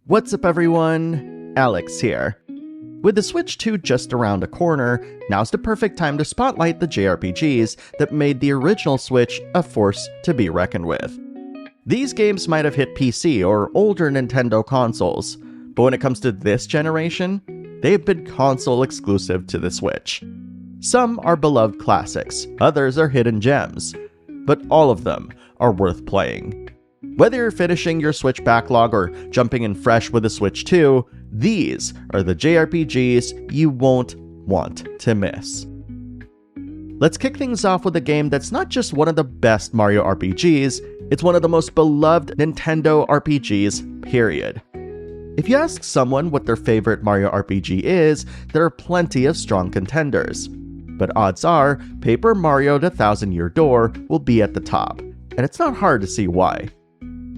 What's up everyone? Alex here. With the Switch 2 just around the corner, now's the perfect time to spotlight the JRPGs that made the original Switch a force to be reckoned with. These games might have hit PC or older Nintendo consoles, but when it comes to this generation, they've been console exclusive to the Switch. Some are beloved classics, others are hidden gems, but all of them are worth playing. Whether you're finishing your Switch backlog or jumping in fresh with the Switch 2, these are the JRPGs you won't want to miss. Let's kick things off with a game that's not just one of the best Mario RPGs, it's one of the most beloved Nintendo RPGs, period. If you ask someone what their favorite Mario RPG is, there are plenty of strong contenders. But odds are, Paper Mario: The Thousand Year Door will be at the top, and it's not hard to see why.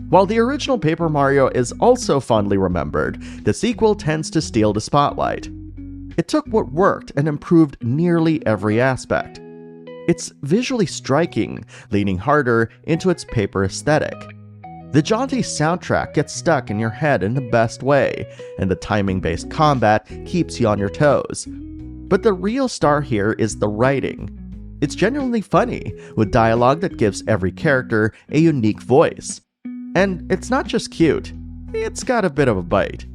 While the original Paper Mario is also fondly remembered, the sequel tends to steal the spotlight. It took what worked and improved nearly every aspect. It's visually striking, leaning harder into its paper aesthetic. The jaunty soundtrack gets stuck in your head in the best way, and the timing-based combat keeps you on your toes. But the real star here is the writing. It's genuinely funny, with dialogue that gives every character a unique voice. And it's not just cute, it's got a bit of a bite.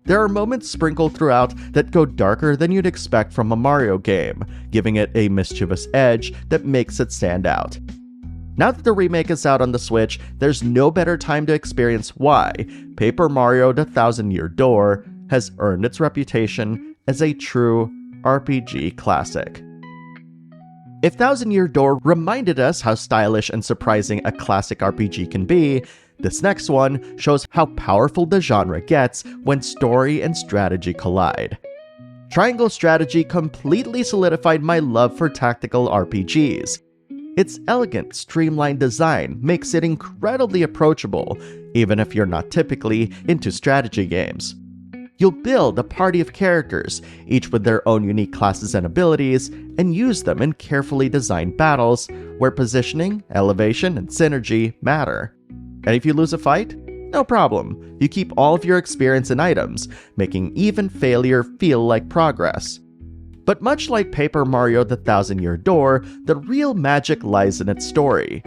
There are moments sprinkled throughout that go darker than you'd expect from a Mario game, giving it a mischievous edge that makes it stand out. Now that the remake is out on the Switch, there's no better time to experience why Paper Mario: The Thousand Year Door has earned its reputation as a true RPG classic. If Thousand Year Door reminded us how stylish and surprising a classic RPG can be, this next one shows how powerful the genre gets when story and strategy collide. Triangle Strategy completely solidified my love for tactical RPGs. Its elegant, streamlined design makes it incredibly approachable, even if you're not typically into strategy games. You'll build a party of characters, each with their own unique classes and abilities, and use them in carefully designed battles where positioning, elevation, and synergy matter. And if you lose a fight, no problem. You keep all of your experience and items, making even failure feel like progress. But much like Paper Mario: The Thousand Year Door, the real magic lies in its story.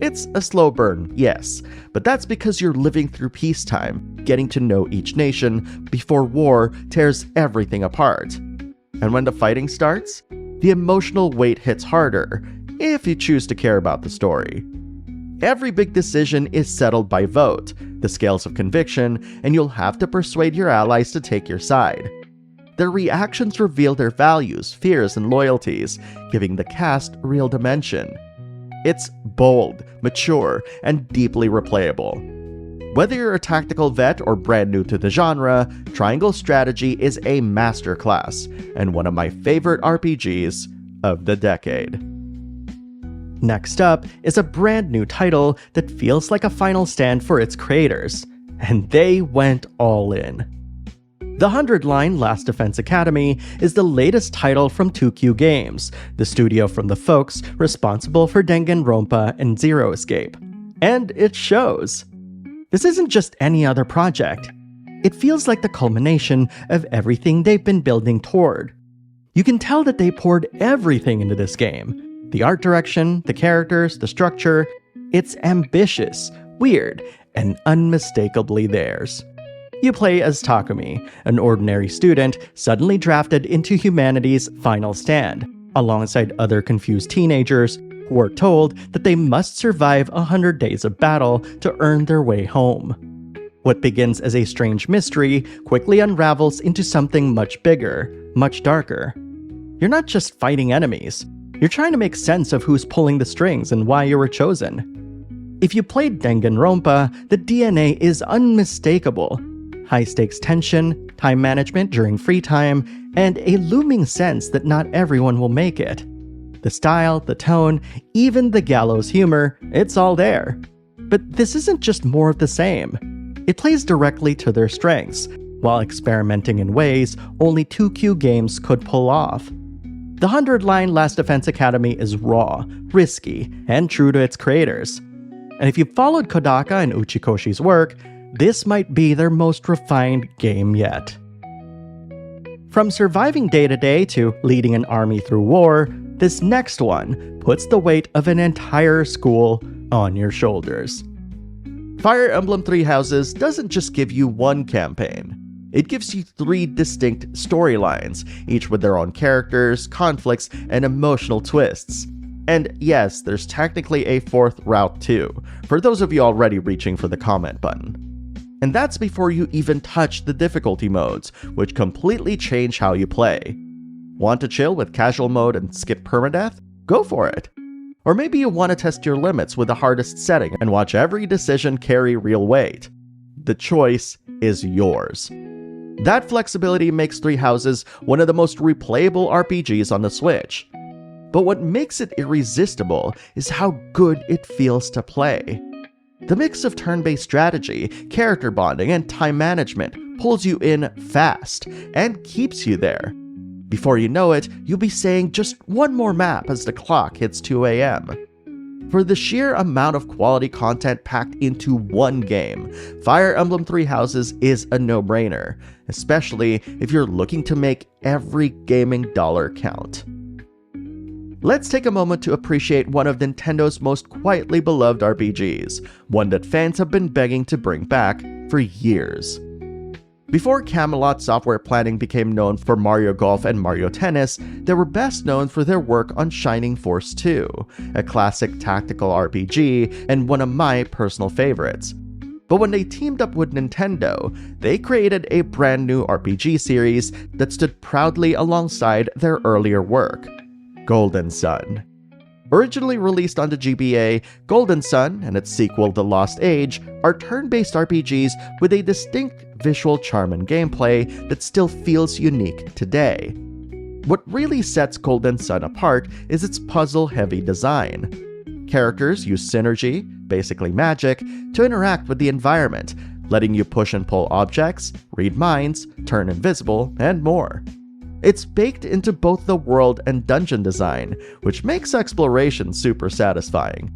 It's a slow burn, yes, but that's because you're living through peacetime, getting to know each nation before war tears everything apart. And when the fighting starts, the emotional weight hits harder, if you choose to care about the story. Every big decision is settled by vote, the scales of conviction, and you'll have to persuade your allies to take your side. Their reactions reveal their values, fears, and loyalties, giving the cast real dimension. It's bold, mature, and deeply replayable. Whether you're a tactical vet or brand new to the genre, Triangle Strategy is a masterclass, and one of my favorite RPGs of the decade. Next up is a brand new title that feels like a final stand for its creators, and they went all in. The 100 Line Last Defense Academy is the latest title from 2Q Games, the studio from the folks responsible for Danganronpa and Zero Escape. And it shows. This isn't just any other project. It feels like the culmination of everything they've been building toward. You can tell that they poured everything into this game. The art direction, the characters, the structure, it's ambitious, weird, and unmistakably theirs. You play as Takumi, an ordinary student suddenly drafted into humanity's final stand, alongside other confused teenagers who are told that they must survive 100 days of battle to earn their way home. What begins as a strange mystery quickly unravels into something much bigger, much darker. You're not just fighting enemies. You're trying to make sense of who's pulling the strings and why you were chosen. If you played Danganronpa, the DNA is unmistakable. High-stakes tension, time management during free time, and a looming sense that not everyone will make it. The style, the tone, even the gallows humor, it's all there. But this isn't just more of the same. It plays directly to their strengths, while experimenting in ways only 2Q Games could pull off. The 100 Line Last Defense Academy is raw, risky, and true to its creators. And if you've followed Kodaka and Uchikoshi's work, this might be their most refined game yet. From surviving day-to-day to leading an army through war, this next one puts the weight of an entire school on your shoulders. Fire Emblem Three Houses doesn't just give you one campaign. It gives you 3 distinct storylines, each with their own characters, conflicts, and emotional twists. And yes, there's technically a 4th route too, for those of you already reaching for the comment button. And that's before you even touch the difficulty modes, which completely change how you play. Want to chill with casual mode and skip permadeath? Go for it! Or maybe you want to test your limits with the hardest setting and watch every decision carry real weight. The choice is yours. That flexibility makes Three Houses one of the most replayable RPGs on the Switch. But what makes it irresistible is how good it feels to play. The mix of turn-based strategy, character bonding, and time management pulls you in fast and keeps you there. Before you know it, you'll be saying just one more map as the clock hits 2 a.m. For the sheer amount of quality content packed into one game, Fire Emblem Three Houses is a no-brainer, especially if you're looking to make every gaming dollar count. Let's take a moment to appreciate one of Nintendo's most quietly beloved RPGs, one that fans have been begging to bring back for years. Before Camelot Software Planning became known for Mario Golf and Mario Tennis, they were best known for their work on Shining Force 2, a classic tactical RPG and one of my personal favorites. But when they teamed up with Nintendo, they created a brand new RPG series that stood proudly alongside their earlier work, Golden Sun. Originally released on the GBA, Golden Sun and its sequel The Lost Age are turn-based RPGs with a distinct visual charm and gameplay that still feels unique today. What really sets Golden Sun apart is its puzzle-heavy design. Characters use synergy, basically magic, to interact with the environment, letting you push and pull objects, read minds, turn invisible, and more. It's baked into both the world and dungeon design, which makes exploration super satisfying.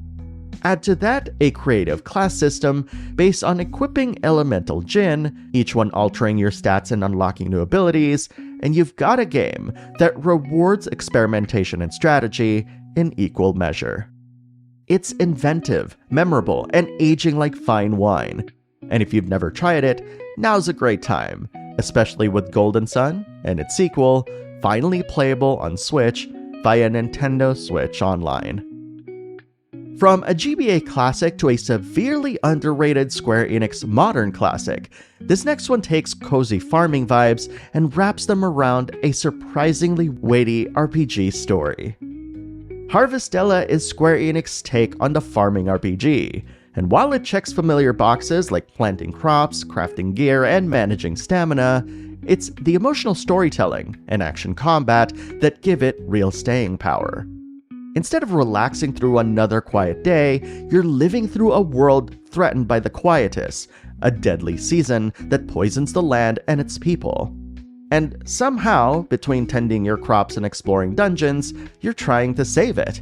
Add to that a creative class system based on equipping elemental Jin, each one altering your stats and unlocking new abilities, and you've got a game that rewards experimentation and strategy in equal measure. It's inventive, memorable, and aging like fine wine. And if you've never tried it, now's a great time, especially with Golden Sun and its sequel, finally playable on Switch via Nintendo Switch Online. From a GBA classic to a severely underrated Square Enix modern classic, this next one takes cozy farming vibes and wraps them around a surprisingly weighty RPG story. Harvestella is Square Enix's take on the farming RPG, and while it checks familiar boxes like planting crops, crafting gear, and managing stamina, it's the emotional storytelling and action combat that give it real staying power. Instead of relaxing through another quiet day, you're living through a world threatened by the Quietus, a deadly season that poisons the land and its people. And somehow, between tending your crops and exploring dungeons, you're trying to save it.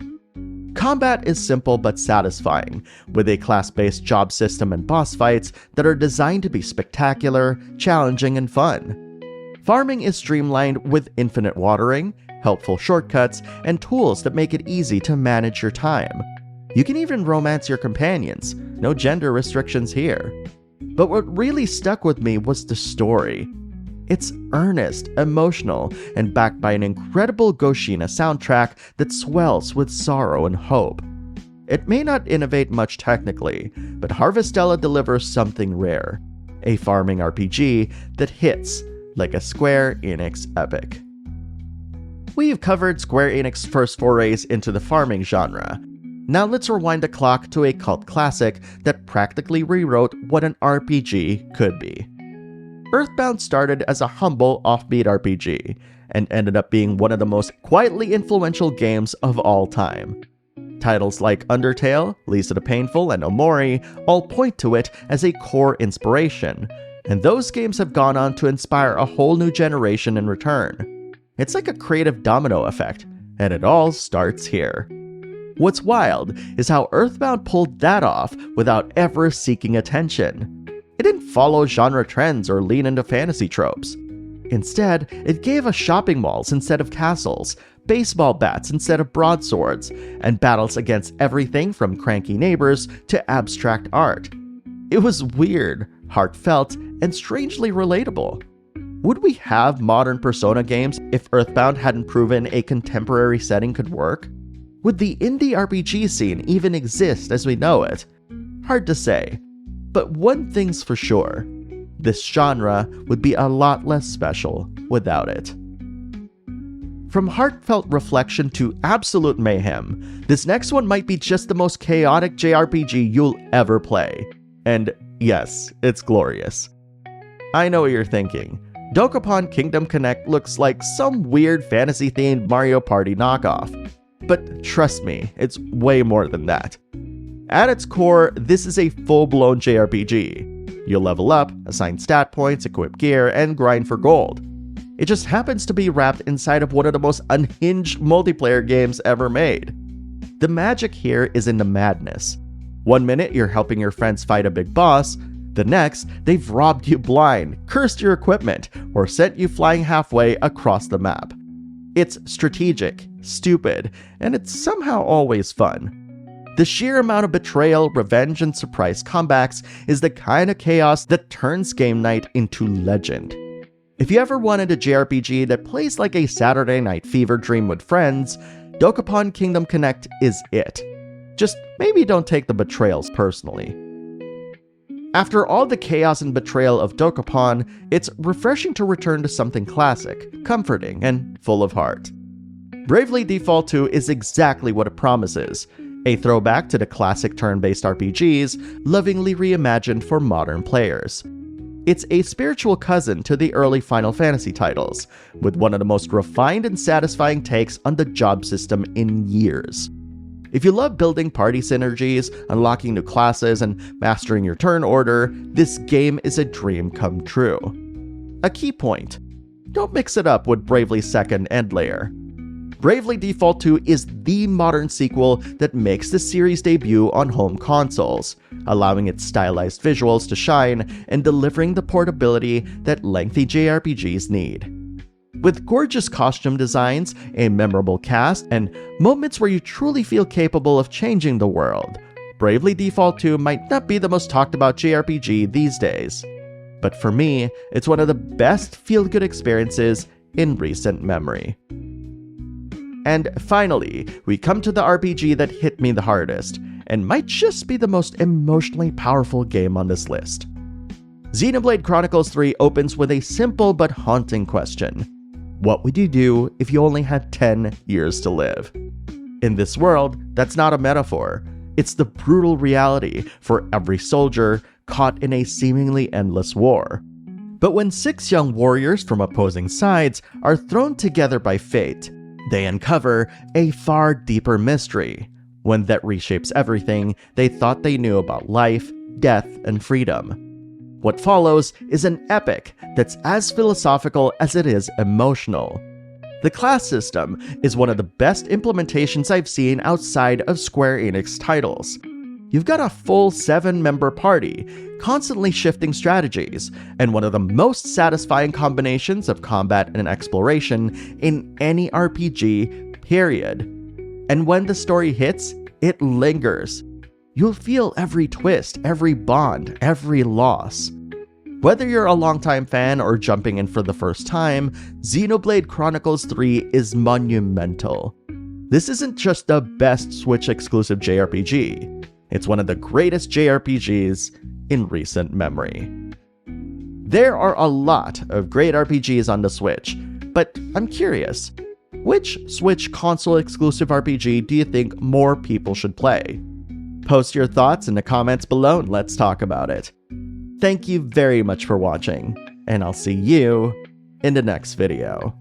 Combat is simple but satisfying, with a class-based job system and boss fights that are designed to be spectacular, challenging, and fun. Farming is streamlined with infinite watering, helpful shortcuts, and tools that make it easy to manage your time. You can even romance your companions, no gender restrictions here. But what really stuck with me was the story. It's earnest, emotional, and backed by an incredible Goshina soundtrack that swells with sorrow and hope. It may not innovate much technically, but Harvestella delivers something rare, a farming RPG that hits like a Square Enix epic. We've covered Square Enix's first forays into the farming genre. Now let's rewind the clock to a cult classic that practically rewrote what an RPG could be. Earthbound started as a humble, offbeat RPG, and ended up being one of the most quietly influential games of all time. Titles like Undertale, Lisa the Painful, and Omori all point to it as a core inspiration, and those games have gone on to inspire a whole new generation in return. It's like a creative domino effect, and it all starts here. What's wild is how Earthbound pulled that off without ever seeking attention. It didn't follow genre trends or lean into fantasy tropes. Instead, it gave us shopping malls instead of castles, baseball bats instead of broadswords, and battles against everything from cranky neighbors to abstract art. It was weird, heartfelt, and strangely relatable. Would we have modern Persona games if Earthbound hadn't proven a contemporary setting could work? Would the indie RPG scene even exist as we know it? Hard to say. But one thing's for sure, this genre would be a lot less special without it. From heartfelt reflection to absolute mayhem, this next one might be just the most chaotic JRPG you'll ever play. And yes, it's glorious. I know what you're thinking. Dokapon Kingdom Connect looks like some weird fantasy-themed Mario Party knockoff. But trust me, it's way more than that. At its core, this is a full-blown JRPG. You'll level up, assign stat points, equip gear, and grind for gold. It just happens to be wrapped inside of one of the most unhinged multiplayer games ever made. The magic here is in the madness. One minute you're helping your friends fight a big boss, the next they've robbed you blind, cursed your equipment, or sent you flying halfway across the map. It's strategic, stupid, and it's somehow always fun. The sheer amount of betrayal, revenge, and surprise comebacks is the kind of chaos that turns game night into legend. If you ever wanted a JRPG that plays like a Saturday night fever dream with friends, Dokapon Kingdom Connect is it. Just maybe don't take the betrayals personally. After all the chaos and betrayal of Dokapon, it's refreshing to return to something classic, comforting, and full of heart. Bravely Default 2 is exactly what it promises, a throwback to the classic turn-based RPGs, lovingly reimagined for modern players. It's a spiritual cousin to the early Final Fantasy titles, with one of the most refined and satisfying takes on the job system in years. If you love building party synergies, unlocking new classes, and mastering your turn order, this game is a dream come true. A key point: don't mix it up with Bravely's second end layer. Bravely Default 2 is the modern sequel that makes the series debut on home consoles, allowing its stylized visuals to shine and delivering the portability that lengthy JRPGs need. With gorgeous costume designs, a memorable cast, and moments where you truly feel capable of changing the world, Bravely Default 2 might not be the most talked about JRPG these days. But for me, it's one of the best feel-good experiences in recent memory. And finally, we come to the RPG that hit me the hardest, and might just be the most emotionally powerful game on this list. Xenoblade Chronicles 3 opens with a simple but haunting question. What would you do if you only had 10 years to live? In this world, that's not a metaphor. It's the brutal reality for every soldier caught in a seemingly endless war. But when 6 young warriors from opposing sides are thrown together by fate, they uncover a far deeper mystery, one that reshapes everything they thought they knew about life, death, and freedom. What follows is an epic that's as philosophical as it is emotional. The class system is one of the best implementations I've seen outside of Square Enix titles. You've got a full 7-member party, constantly shifting strategies, and one of the most satisfying combinations of combat and exploration in any RPG, period. And when the story hits, it lingers. You'll feel every twist, every bond, every loss. Whether you're a longtime fan or jumping in for the first time, Xenoblade Chronicles 3 is monumental. This isn't just the best Switch-exclusive JRPG. It's one of the greatest JRPGs in recent memory. There are a lot of great RPGs on the Switch, but I'm curious, which Switch console-exclusive RPG do you think more people should play? Post your thoughts in the comments below and let's talk about it. Thank you very much for watching, and I'll see you in the next video.